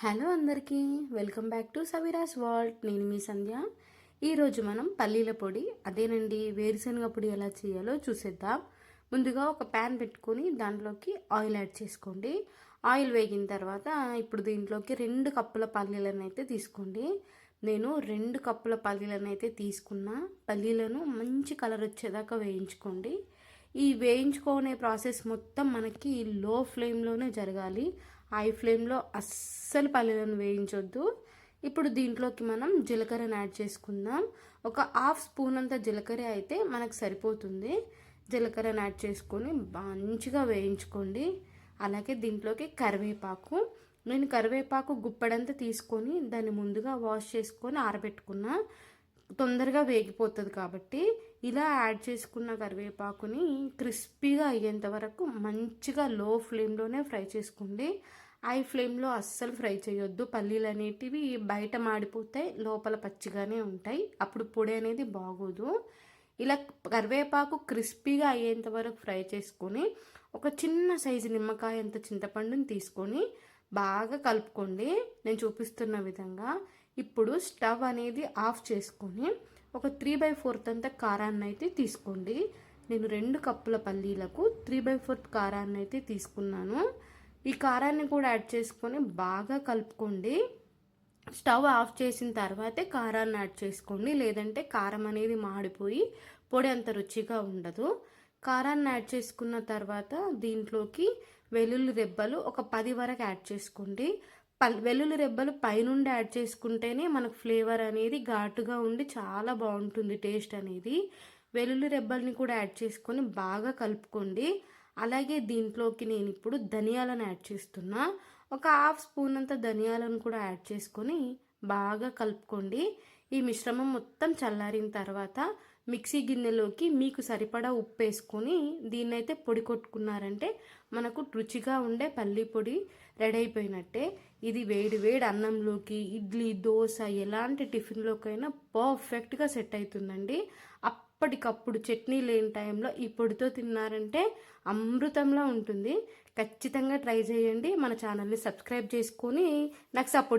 Hello అందరికీ welcome back to సవిరాస్ world. నేను మీ సంధ్య. ఈరోజు మనం పల్లీల పొడి, అదేనండి వేరుశనగ పొడి ఎలా చేయాలో చూసేద్దాం. ముందుగా ఒక ప్యాన్ పెట్టుకొని దాంట్లోకి ఆయిల్ యాడ్ చేసుకోండి. ఆయిల్ వేగిన తర్వాత ఇప్పుడు దీంట్లోకి 2 కప్పుల పల్లీలను అయితే తీసుకోండి. నేను 2 కప్పుల పల్లీలను అయితే తీసుకున్నా. పల్లీలను మంచి కలర్ వచ్చేదాకా వేయించుకోండి. ఈ వేయించుకునే ప్రాసెస్ మొత్తం మనకి లో ఫ్లేమ్లోనే జరగాలి. హై ఫ్లేమ్లో అస్సలు పల్లీలను వేయించొద్దు. ఇప్పుడు దీంట్లోకి మనం జీలకర్రను యాడ్ చేసుకుందాం. ఒక హాఫ్ స్పూన్ అంత జీలకర్ర అయితే మనకు సరిపోతుంది. జీలకర్రను యాడ్ చేసుకొని మంచిగా వేయించుకోండి. అలాగే దీంట్లోకి కరివేపాకు, నేను కరివేపాకు గుప్పడంతా తీసుకొని దాన్ని ముందుగా వాష్ చేసుకొని ఆరబెట్టుకున్నా. తొందరగా వేగిపోతుంది కాబట్టి ఇలా యాడ్ చేసుకున్న కరివేపాకుని క్రిస్పీగా అయ్యేంత వరకు మంచిగా లో ఫ్లేమ్లోనే ఫ్రై చేసుకోండి. హై ఫ్లేమ్లో అస్సలు ఫ్రై చేయొద్దు. పల్లీలు అనేటివి బయట మాడిపోతాయి, లోపల పచ్చిగానే ఉంటాయి. అప్పుడు పొడి అనేది బాగోదు. ఇలా కరివేపాకు క్రిస్పీగా అయ్యేంత వరకు ఫ్రై చేసుకొని ఒక చిన్న సైజు నిమ్మకాయ అంత చింతపండుని తీసుకొని బాగా కలుపుకోండి, నేను చూపిస్తున్న విధంగా. ఇప్పుడు స్టవ్ అనేది ఆఫ్ చేసుకొని ఒక 3/4 అంత కారాన్ని అయితే తీసుకోండి. నేను 2 కప్పుల పల్లీలకు 3/4 కారాన్ని అయితే తీసుకున్నాను. ఈ కారాన్ని కూడా యాడ్ చేసుకొని బాగా కలుపుకోండి. స్టవ్ ఆఫ్ చేసిన తర్వాతే కారాన్ని యాడ్ చేసుకోండి, లేదంటే కారం అనేది మాడిపోయి పొడి అంత రుచిగా ఉండదు. కారాన్ని యాడ్ చేసుకున్న తర్వాత దీంట్లోకి వెల్లుల్లి రెబ్బలు ఒక 10 వరకు యాడ్ చేసుకోండి. వెల్లుల్లి రెబ్బలు పైనుండి యాడ్ చేసుకుంటేనే మనకు ఫ్లేవర్ అనేది ఘాటుగా ఉండి చాలా బాగుంటుంది టేస్ట్ అనేది. వెల్లుల్లి రెబ్బల్ని కూడా యాడ్ చేసుకొని బాగా కలుపుకోండి. అలాగే దీంట్లోకి నేను ఇప్పుడు ధనియాలను యాడ్ చేస్తున్నా. ఒక హాఫ్ స్పూన్ అంత ధనియాలను కూడా యాడ్ చేసుకొని బాగా కలుపుకోండి. ఈ మిశ్రమం మొత్తం చల్లారిన తర్వాత మిక్సీ గిన్నెలోకి మీకు సరిపడా ఉప్పు వేసుకొని దీన్నైతే పొడి కొట్టుకున్నారంటే మనకు రుచిగా ఉండే పల్లీ పొడి రెడీ అయిపోయినట్టే. ఇది వేడి వేడి అన్నంలోకి, ఇడ్లీ, దోశ ఎలాంటి టిఫిన్లోకైనా పర్ఫెక్ట్గా సెట్ అవుతుందండి. అప్పటికప్పుడు చట్నీ లేని టైంలో ఈ పొడితో తిన్నారంటే అమృతంలా ఉంటుంది. ఖచ్చితంగా ట్రై చేయండి. మన ఛానల్ని సబ్స్క్రైబ్ చేసుకొని నాకు సపోర్ట్